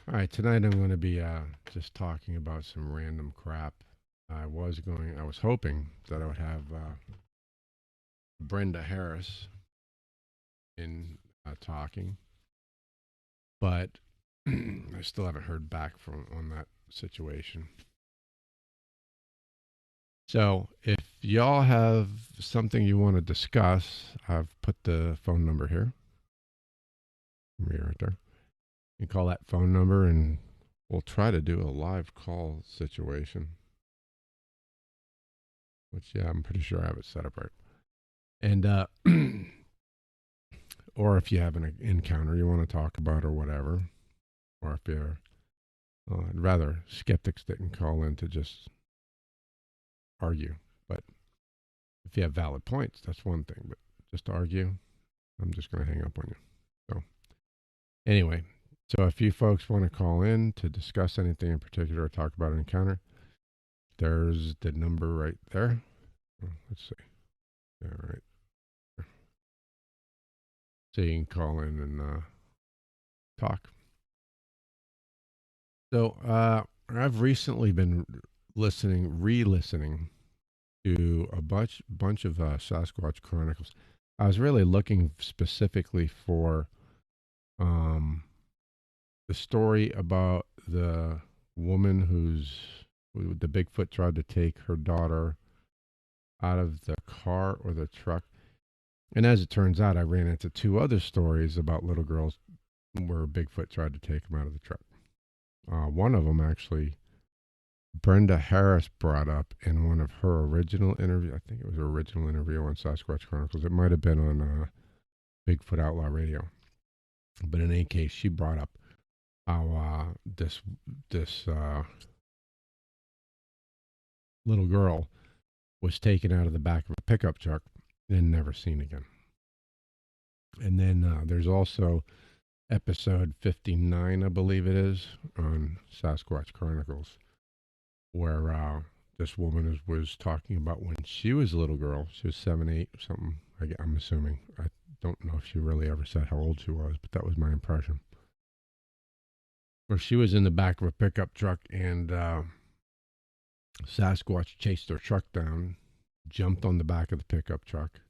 All right, tonight I'm going to be just talking about some random crap. I was hoping that I would have Brenda Harris in talking, but I still haven't heard back from on that situation. So if y'all have something you want to discuss, I've put the phone number here, right there. You call that phone number, and we'll try to do a live call situation. Which yeah, I'm pretty sure I have it set up right. And or if you have an encounter you want to talk about or whatever, or if you're, I'd rather skeptics didn't call in to just argue. But if you have valid points, that's one thing. But just to argue, I'm just going to hang up on you. So anyway, so if you folks want to call in to discuss anything in particular or talk about an encounter, there's the number right there. Oh, let's see. Yeah, right. So you can call in and talk. So I've recently been re-listening to a bunch of Sasquatch Chronicles. I was really looking specifically for um, the story about the woman who the Bigfoot tried to take her daughter out of the car or the truck. And as it turns out, I ran into two other stories about little girls where Bigfoot tried to take them out of the truck. One of them actually Brenda Harris brought up in one of her original interviews. I think it was her original interview on Sasquatch Chronicles. It might have been on Bigfoot Outlaw Radio. But in any case, she brought up how this little girl was taken out of the back of a pickup truck and never seen again. And then there's also episode 59, I believe it is, on Sasquatch Chronicles, where this woman was talking about when she was a little girl. She was 7, 8, something. I'm assuming. I don't know if she really ever said how old she was, but that was my impression. Where she was in the back of a pickup truck and Sasquatch chased her truck down, jumped on the back of the pickup truck,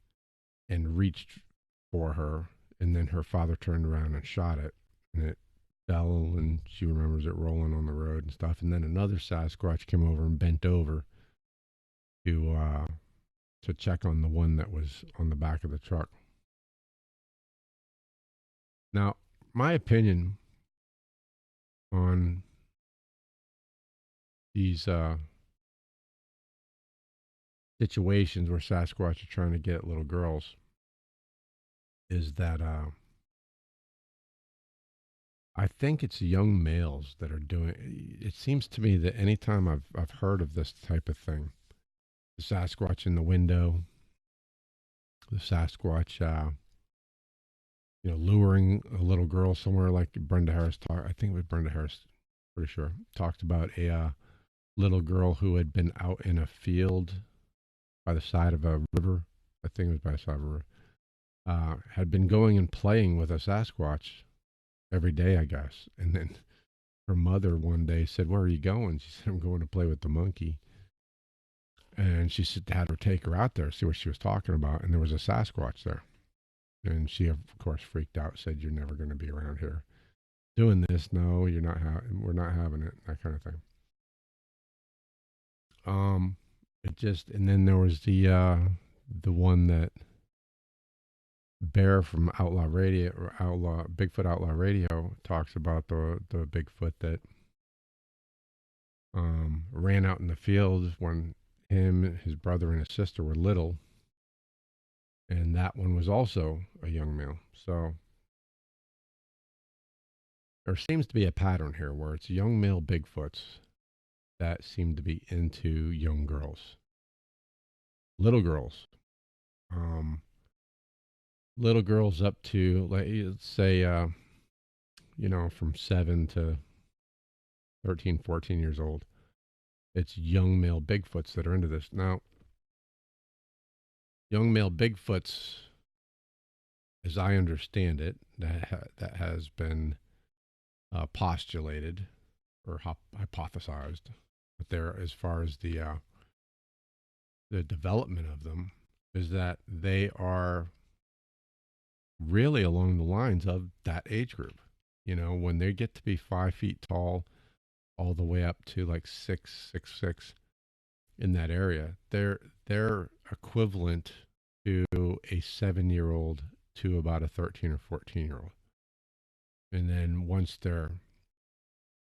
and reached for her. And then her father turned around and shot it, and it fell, and she remembers it rolling on the road and stuff. And then another Sasquatch came over and bent over to uh, to check on the one that was on the back of the truck. Now, my opinion on these situations where Sasquatch are trying to get at little girls is that I think it's young males that are doing. It seems to me that anytime I've heard of this type of thing, the Sasquatch in the window, the Sasquatch, luring a little girl somewhere, like Brenda Harris talked. I think it was Brenda Harris, pretty sure, talked about a little girl who had been out in a field by the side of a river. I think it was by the side of a river. Had been going and playing with a Sasquatch every day, I guess. And then her mother one day said, "Where are you going?" She said, "I'm going to play with the monkey." And she said, had her take her out there, see what she was talking about. And there was a Sasquatch there. And she, of course, freaked out, said, "You're never going to be around here doing this. No, you're not. We're not having it." That kind of thing. Um, it just, and then there was the one that Bear from Outlaw Radio, or Outlaw Bigfoot Outlaw Radio, talks about the Bigfoot that ran out in the field when him, his brother, and his sister were little, and that one was also a young male. So there seems to be a pattern here where it's young male Bigfoots that seem to be into young girls, little girls, um, little girls up to, let's say, from 7 to 13, 14 years old. It's young male Bigfoots that are into this. Now, young male Bigfoots, as I understand it, that has been postulated or hypothesized, but there, as far as the development of them, is that they are really along the lines of that age group. You know, when they get to be 5 feet tall, all the way up to like 6, 6, 6 in that area, they're equivalent to a 7 year old to about a 13 or 14 year old. And then once they're,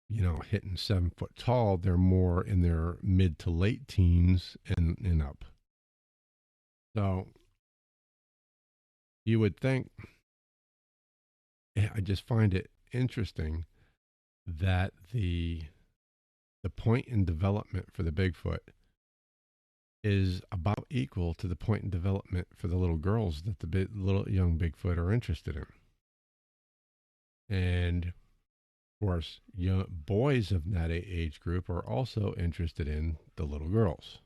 hitting 7 foot tall, they're more in their mid to late teens and up. So you would think, I just find it interesting that the point in development for the Bigfoot is about equal to the point in development for the little girls that the little young Bigfoot are interested in. And of course, young boys of that age group are also interested in the little girls.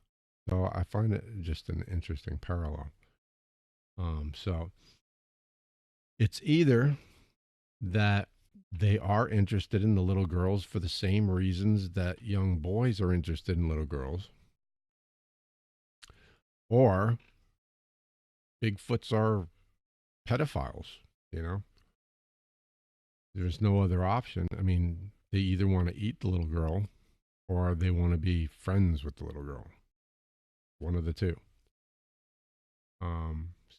So I find it just an interesting parallel. So it's either that they are interested in the little girls for the same reasons that young boys are interested in little girls, or Bigfoots are pedophiles, you know? There's no other option. I mean, they either want to eat the little girl or they want to be friends with the little girl. One of the two.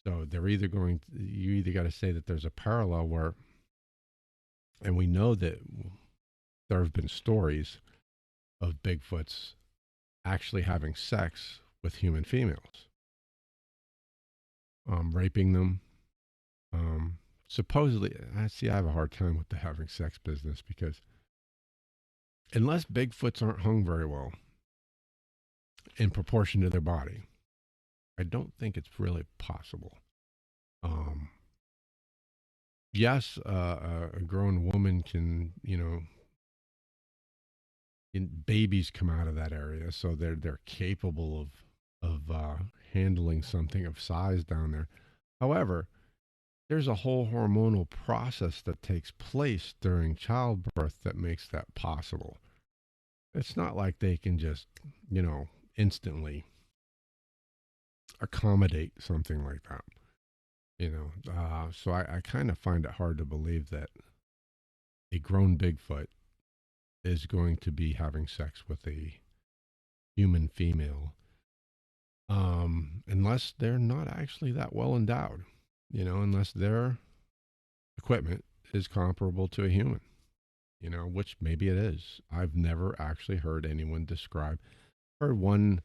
So they're either you either got to say that there's a parallel where, and we know that there have been stories of Bigfoots actually having sex with human females, raping them. Supposedly, I have a hard time with the having sex business because unless Bigfoots aren't hung very well in proportion to their body, I don't think it's really possible. Um, yes, a grown woman can, babies come out of that area, so they're capable of handling something of size down there. However, there's a whole hormonal process that takes place during childbirth that makes that possible. It's not like they can just, instantly accommodate something like that. So I kind of find it hard to believe that a grown Bigfoot is going to be having sex with a human female, unless they're not actually that well endowed, unless their equipment is comparable to a human, which maybe it is. I've never actually heard anyone describe. Heard one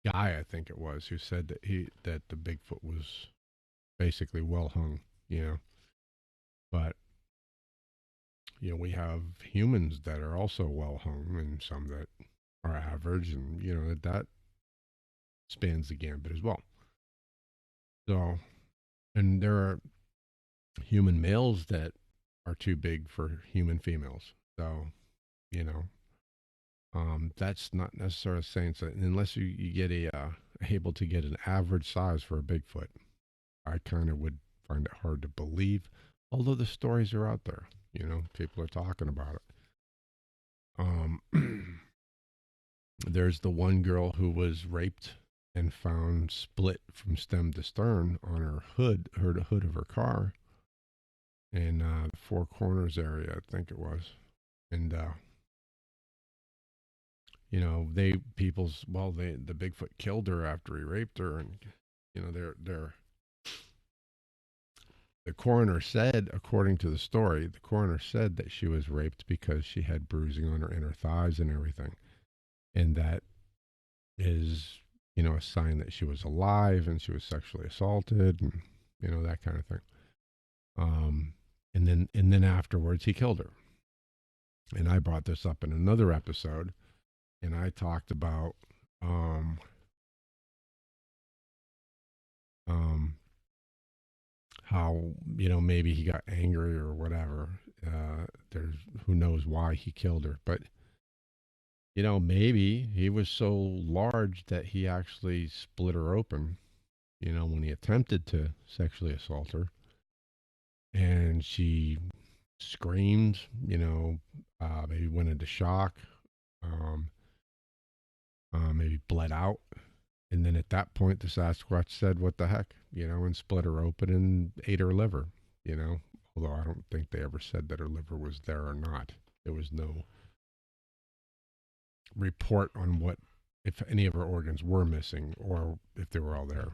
guy, I think it was, who said that the Bigfoot was basically well hung, but we have humans that are also well hung and some that are average, and that spans the gambit as well. So, and there are human males that are too big for human females. So, you know, that's not necessarily saying so. Unless you get able to get an average size for a Bigfoot, I kind of would find it hard to believe. Although the stories are out there, people are talking about it. There's the one girl who was raped and found split from stem to stern on her hood of her car in the Four Corners area, I think it was. And the Bigfoot killed her after he raped her, and they're the coroner said, according to the story, the coroner said that she was raped because she had bruising on her inner thighs and everything, and that is a sign that she was alive and she was sexually assaulted, and that kind of thing. And then afterwards he killed her. And I brought this up in another episode, and I talked about how maybe he got angry or whatever. There's who knows why he killed her, but maybe he was so large that he actually split her open, when he attempted to sexually assault her, and she screamed, maybe went into shock, um, maybe bled out. And then at that point, the Sasquatch said, "What the heck," and split her open and ate her liver, although I don't think they ever said that her liver was there or not. There was no report on if any of her organs were missing or if they were all there.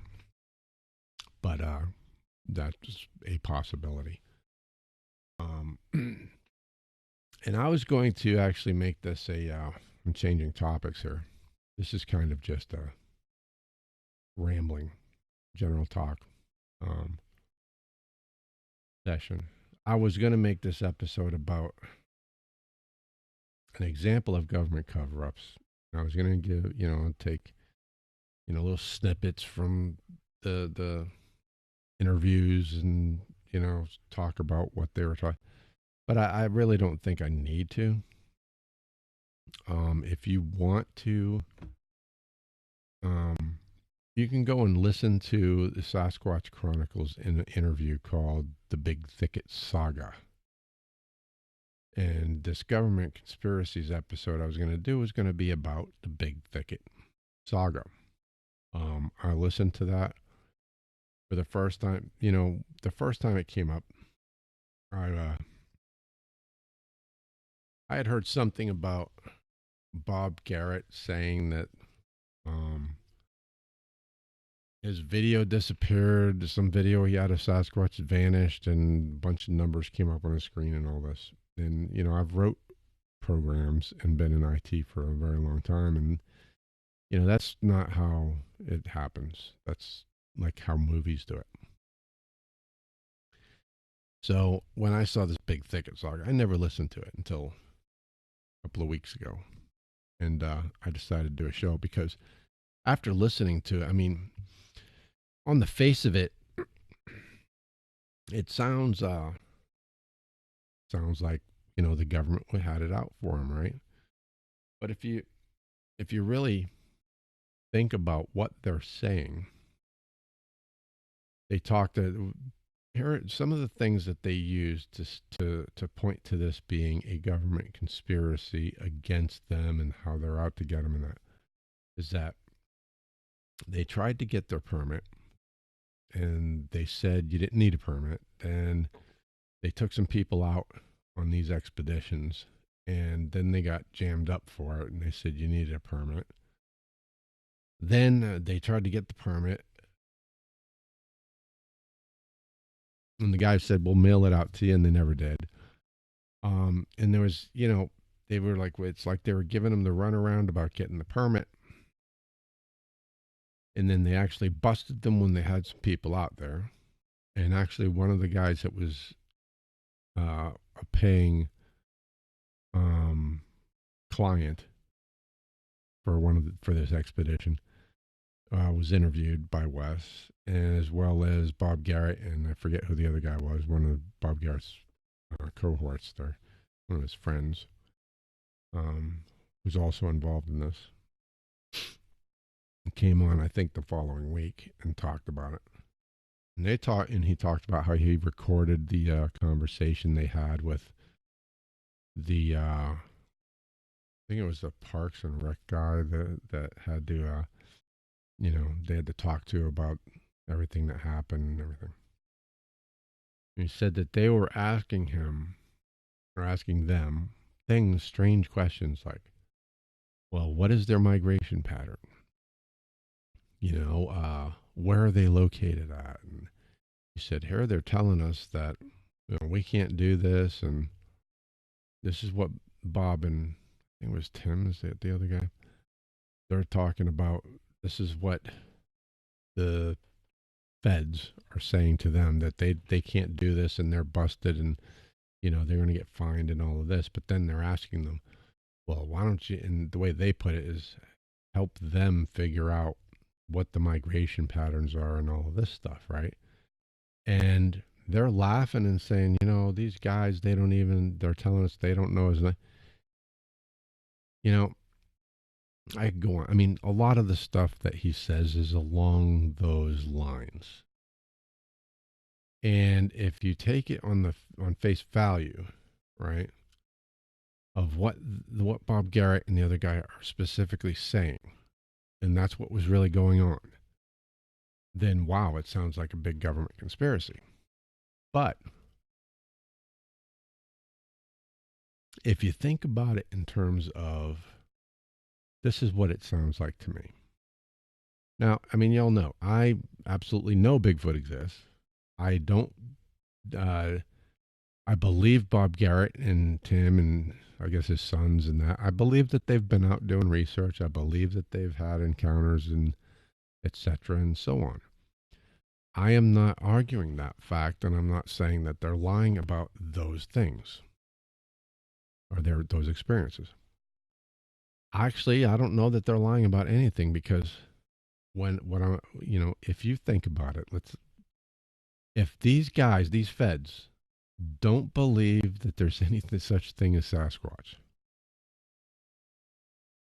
But that's a possibility. And I was going to actually make this I'm changing topics here. This is kind of just a rambling general talk session. I was going to make this episode about an example of government cover-ups. I was going to give, take, little snippets from the interviews and, talk about what they were talking. But I really don't think I need to. If you want to, you can go and listen to the Sasquatch Chronicles in an interview called The Big Thicket Saga. And this government conspiracies episode I was going to do was going to be about the Big Thicket Saga. I listened to that for the first time. The first time it came up, I had heard something about Bob Garret saying that his video disappeared. Some video he had of Sasquatch vanished, and a bunch of numbers came up on the screen and all this. And I've wrote programs and been in IT for a very long time, and that's not how it happens. That's like how movies do it. So when I saw this Big Thicket Saga, I never listened to it until a couple of weeks ago, and I decided to do a show because after listening to it, on the face of it, it sounds like the government had it out for him, right? But if you really think about what they're saying, they talk to here are some of the things that they use to point to this being a government conspiracy against them and how they're out to get them, and that is that they tried to get their permit and they said you didn't need a permit, and they took some people out on these expeditions, and then they got jammed up for it, and they said you needed a permit. Then they tried to get the permit, and the guy said, "We'll mail it out to you," and they never did. And there was, they were like, it's like they were giving them the runaround about getting the permit, and then they actually busted them when they had some people out there. And actually, one of the guys that was a paying client for this expedition was interviewed by Wes, as well as Bob Garret, and I forget who the other guy was. One of Bob Garrett's cohorts there, one of his friends, who's also involved in this. Came on, I think, the following week and talked about it. And he talked about how he recorded the conversation they had with the I think it was the Parks and Rec guy that had to they had to talk to about everything that happened and everything. And he said that they were asking him or asking them strange questions like, well, what is their migration pattern? Where are they located at? And he said, here they're telling us that we can't do this, and this is what Bob and I think it was Tim, is that the other guy? They're talking about this is what the feds are saying to them, that they can't do this and they're busted and they're going to get fined and all of this. But then they're asking them, well, why don't you, and the way they put it is help them figure out what the migration patterns are and all of this stuff, right? And they're laughing and saying, these guys, they're telling us they don't know. I could go on. A lot of the stuff that he says is along those lines. And if you take it on face value, right, of what Bob Garrett and the other guy are specifically saying, and that's what was really going on, then wow, it sounds like a big government conspiracy. But if you think about it in terms of this is what it sounds like to me. Now, I mean, y'all know I absolutely know Bigfoot exists. I don't. Uh, I believe Bob Garrett and Tim and I guess his sons and that. I believe that they've been out doing research. I believe that they've had encounters and etc. and so on. I am not arguing that fact, and I'm not saying that they're lying about those things or those experiences. Actually, I don't know that they're lying about anything because if you think about it, if these guys, these feds, don't believe that there's anything such thing as Sasquatch,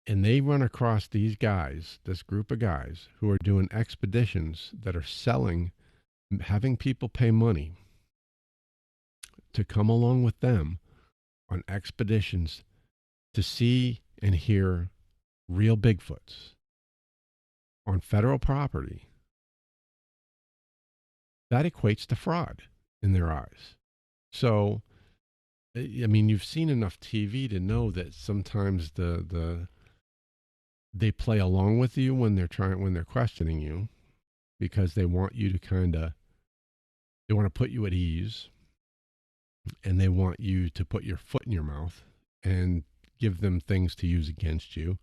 and they run across these guys, this group of guys who are doing expeditions that are selling, having people pay money to come along with them on expeditions to see and hear real Bigfoots on federal property, that equates to fraud in their eyes. So, I mean, you've seen enough TV to know that sometimes they play along with you when they're questioning you because they want you to they want to put you at ease and they want you to put your foot in your mouth and give them things to use against you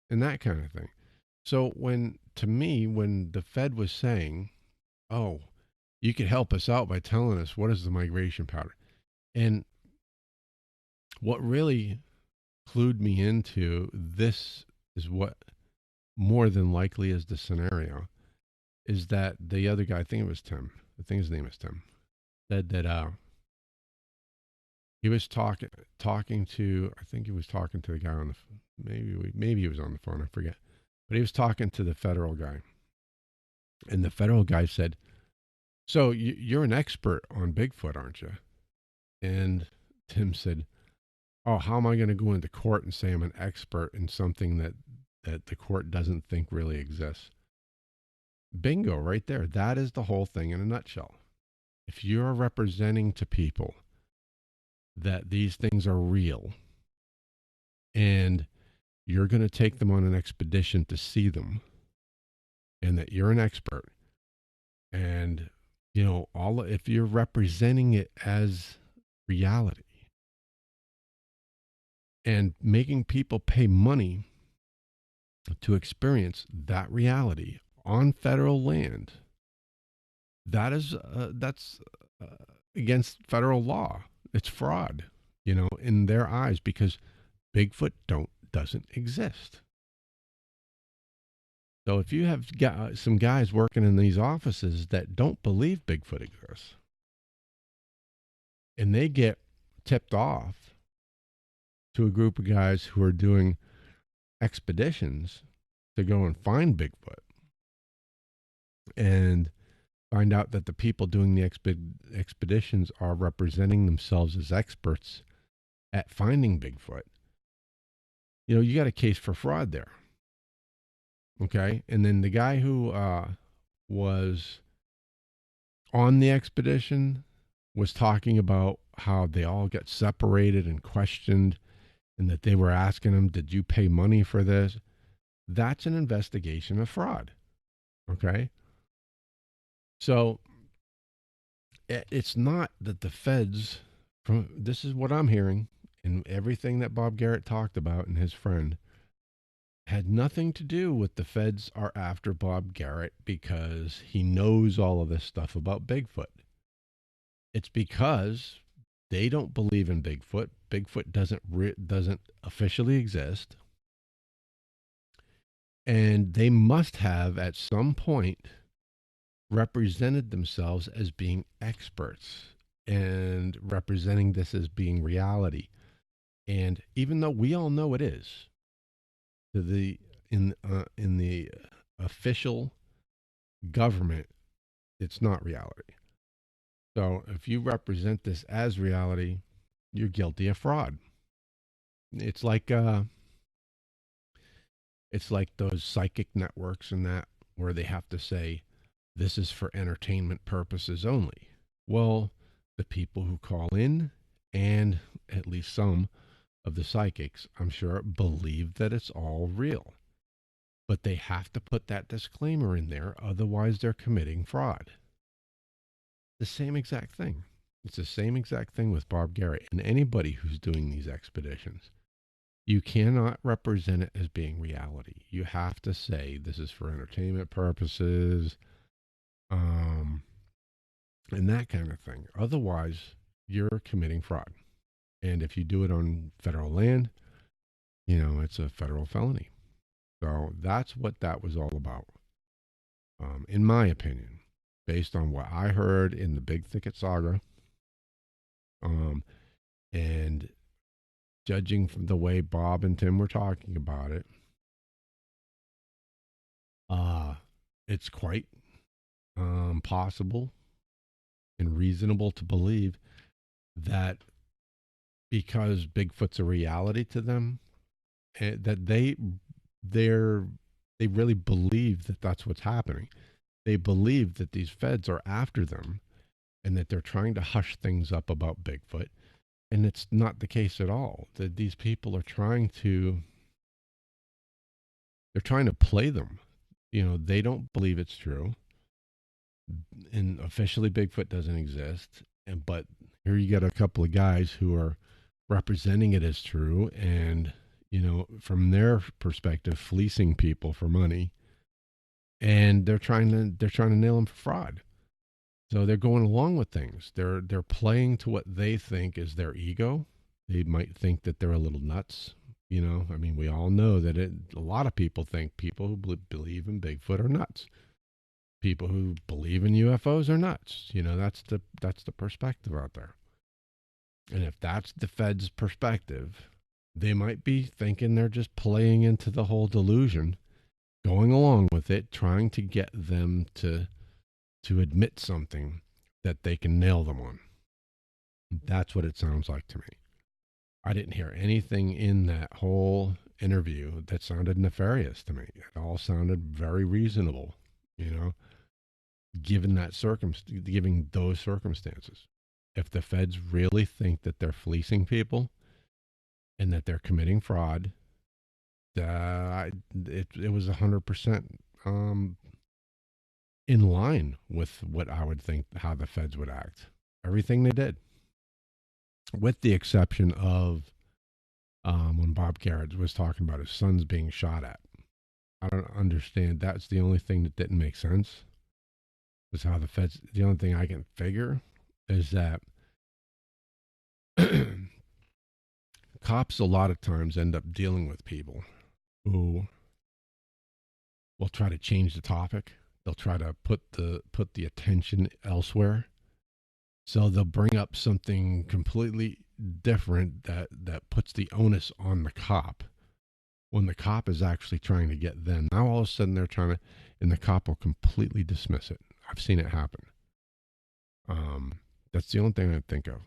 and that kind of thing. So when the Fed was saying, "Oh, you could help us out by telling us what is the migration pattern," and what really clued me into this is what more than likely is the scenario is that the other guy, I think it was Tim, I think his name is Tim, said that he was talking to, I think he was talking to the guy on the, maybe he was on the phone, I forget, but he was talking to the federal guy, and the federal guy said, "So you're an expert on Bigfoot, aren't you?" And Tim said, "Oh, how am I going to go into court and say I'm an expert in something that the court doesn't think really exists?" Bingo, right there. That is the whole thing in a nutshell. If you're representing to people that these things are real and you're going to take them on an expedition to see them and that you're an expert and if you're representing it as reality and making people pay money to experience that reality on federal land, that's against federal law. It's fraud, in their eyes because Bigfoot doesn't exist. So if you have some guys working in these offices that don't believe Bigfoot exists, and they get tipped off to a group of guys who are doing expeditions to go and find Bigfoot and find out that the people doing the expeditions are representing themselves as experts at finding Bigfoot, you got a case for fraud there. Okay. And then the guy who was on the expedition was talking about how they all got separated and questioned and that they were asking him, "Did you pay money for this?" That's an investigation of fraud. Okay. So it's not that the feds, this is what I'm hearing, and everything that Bob Garrett talked about and his friend had nothing to do with the feds are after Bob Garrett because he knows all of this stuff about Bigfoot. It's because they don't believe in Bigfoot. Bigfoot doesn't officially exist. And they must have at some point represented themselves as being experts and representing this as being reality. And even though we all know it is, in the official government, it's not reality. So if you represent this as reality, you're guilty of fraud. It's like those psychic networks and that where they have to say this is for entertainment purposes only. Well, the people who call in and at least some of the psychics, I'm sure, believe that it's all real. But they have to put that disclaimer in there, otherwise they're committing fraud. The same exact thing. It's the same exact thing with Bob Garret and anybody who's doing these expeditions. You cannot represent it as being reality. You have to say this is for entertainment purposes, and that kind of thing. Otherwise, you're committing fraud. And if you do it on federal land, it's a federal felony. So that's what that was all about, in my opinion, based on what I heard in the Big Thicket Saga, and judging from the way Bob and Tim were talking about it. It's quite possible and reasonable to believe that because Bigfoot's a reality to them, that they really believe that that's what's happening. They believe that these feds are after them and that they're trying to hush things up about Bigfoot. And it's not the case at all. That these people are trying to play them. They don't believe it's true. And officially Bigfoot doesn't exist. But here you get a couple of guys who are representing it as true and, from their perspective, fleecing people for money. And they're trying to nail them for fraud. So they're going along with things. They're playing to what they think is their ego. They might think that they're a little nuts. I mean, we all know that a lot of people think people who believe in Bigfoot are nuts. People who believe in UFOs are nuts. That's the perspective out there. And if that's the Fed's perspective, they might be thinking they're just playing into the whole delusion, going along with it, trying to get them to admit something that they can nail them on. That's what it sounds like to me. I didn't hear anything in that whole interview that sounded nefarious to me. It all sounded very reasonable, given those circumstances. If the feds really think that they're fleecing people and that they're committing fraud, it was 100% in line with what I would think how the feds would act. Everything they did, with the exception of when Bob Garret was talking about his sons being shot at. I don't understand. That's the only thing that didn't make sense. Was how the feds. The only thing I can figure is that cops a lot of times end up dealing with people who will try to change the topic. They'll try to put the attention elsewhere. So they'll bring up something completely different that puts the onus on the cop when the cop is actually trying to get them. Now all of a sudden they're trying to, and the cop will completely dismiss it. I've seen it happen. That's the only thing I think of.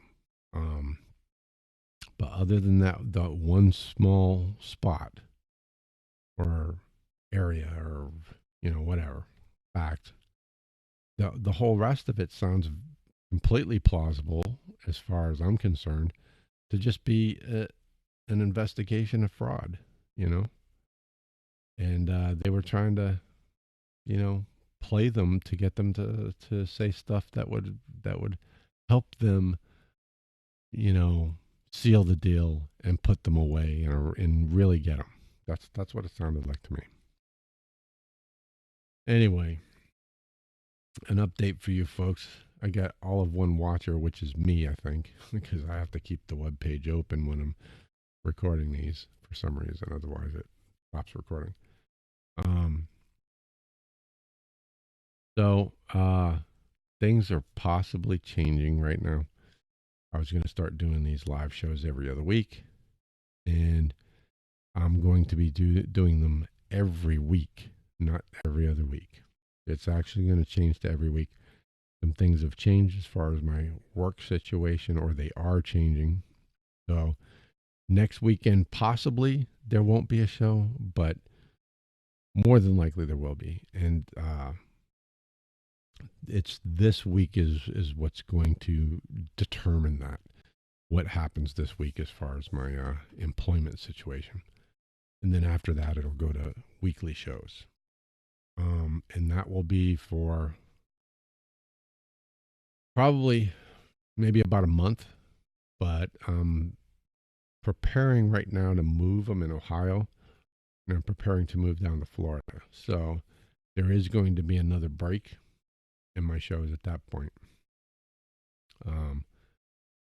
But other than that, the one small spot or area or whatever fact, the whole rest of it sounds completely plausible as far as I'm concerned to just be an investigation of fraud, and they were trying to play them to get them to say stuff that would help them seal the deal and put them away and really get them. That's what it sounded like to me. Anyway, an update for you folks. I got all of one watcher, which is me, I think, because I have to keep the web page open when I'm recording these for some reason. Otherwise, it stops recording. So things are possibly changing right now. I was going to start doing these live shows every other week, and I'm going to be doing them every week, not every other week. It's actually going to change to every week. Some things have changed as far as my work situation, or they are changing. So next weekend, possibly there won't be a show, but more than likely there will be. And it's this week is what's going to determine that, what happens this week as far as my employment situation. And then after that, it'll go to weekly shows. And that will be for probably maybe about a month. But I'm preparing right now to move. I'm in Ohio, and I'm preparing to move down to Florida. So there is going to be another break in my shows at that point.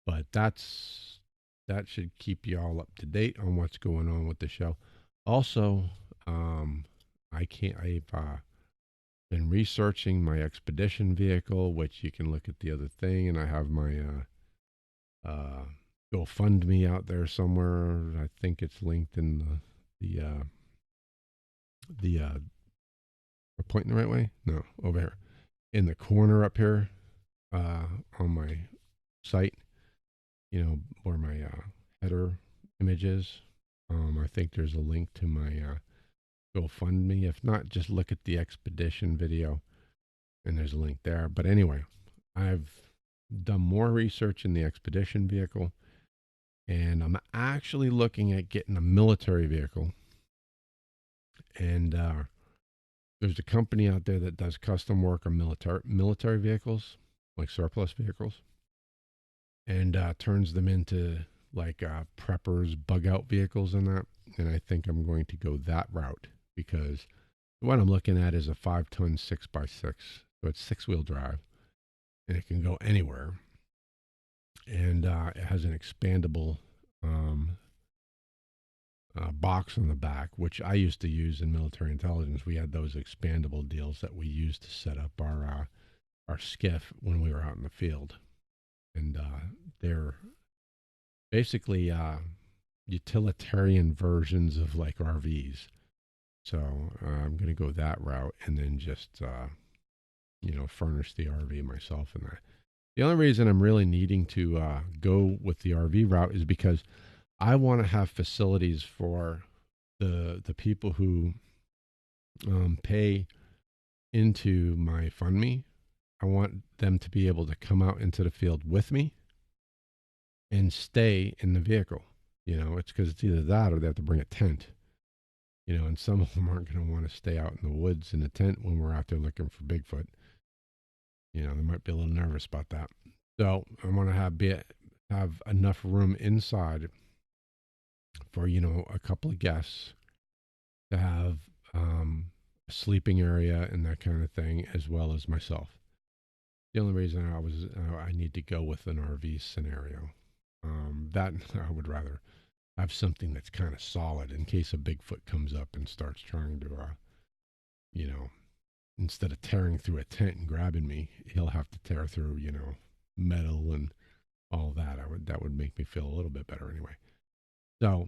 But that should keep you all up to date on what's going on with the show. Also, I've been researching my expedition vehicle, which you can look at the other thing, and I have my GoFundMe out there somewhere. I think it's linked in the am I pointing the right way? No, over here in the corner up here on my site. You know where my header image is. I think there's a link to my GoFundMe. If not, just look at the expedition video, and there's a link there. But anyway, I've done more research in the expedition vehicle, and I'm actually looking at getting a military vehicle. And there's a company out there that does custom work on military vehicles, like surplus vehicles, and turns them into like preppers, bug out vehicles and that. And I think I'm going to go that route because what I'm looking at is a 5-ton 6x6. So it's 6-wheel drive and it can go anywhere. And it has an expandable box on the back, which I used to use in military intelligence. We had those expandable deals that we used to set up our skiff when we were out in the field. And they're basically utilitarian versions of like RVs. So I'm going to go that route and then just, furnish the RV myself and that. The only reason I'm really needing to go with the RV route is because I want to have facilities for the people who pay into my FundMe. I want them to be able to come out into the field with me and stay in the vehicle. It's because it's either that or they have to bring a tent. And some of them aren't going to want to stay out in the woods in a tent when we're out there looking for Bigfoot. They might be a little nervous about that. So I want to have enough room inside for, a couple of guests to have a sleeping area and that kind of thing, as well as myself. The only reason I need to go with an RV scenario, that I would rather have something that's kind of solid in case a Bigfoot comes up and starts trying to, instead of tearing through a tent and grabbing me, he'll have to tear through, metal and all that. That would make me feel a little bit better anyway. So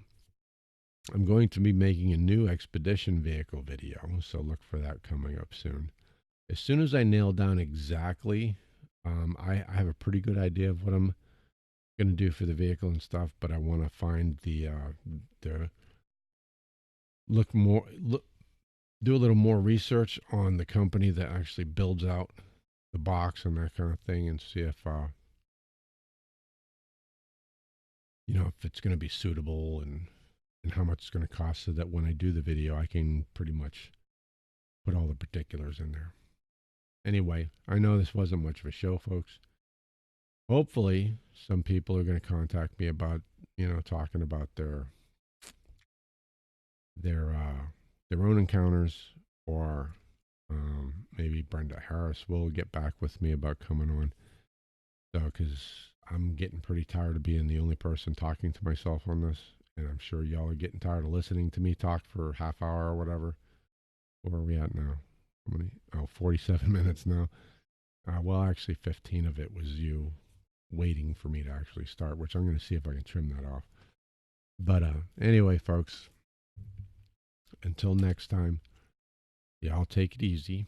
I'm going to be making a new expedition vehicle video, so look for that coming up soon. As soon as I nail down exactly, I have a pretty good idea of what I'm going to do for the vehicle and stuff, but I want to find do a little more research on the company that actually builds out the box and that kind of thing, and see if if it's going to be suitable and how much it's going to cost, so that when I do the video, I can pretty much put all the particulars in there. Anyway, I know this wasn't much of a show, folks. Hopefully, some people are going to contact me about, talking about their own encounters, or maybe Brenda Harris will get back with me about coming on. So, because I'm getting pretty tired of being the only person talking to myself on this, and I'm sure y'all are getting tired of listening to me talk for a half hour or whatever. Where are we at now? How many? 47 minutes now. Well, actually, 15 of it was you waiting for me to actually start, which I'm going to see if I can trim that off. But anyway, folks, until next time, y'all take it easy.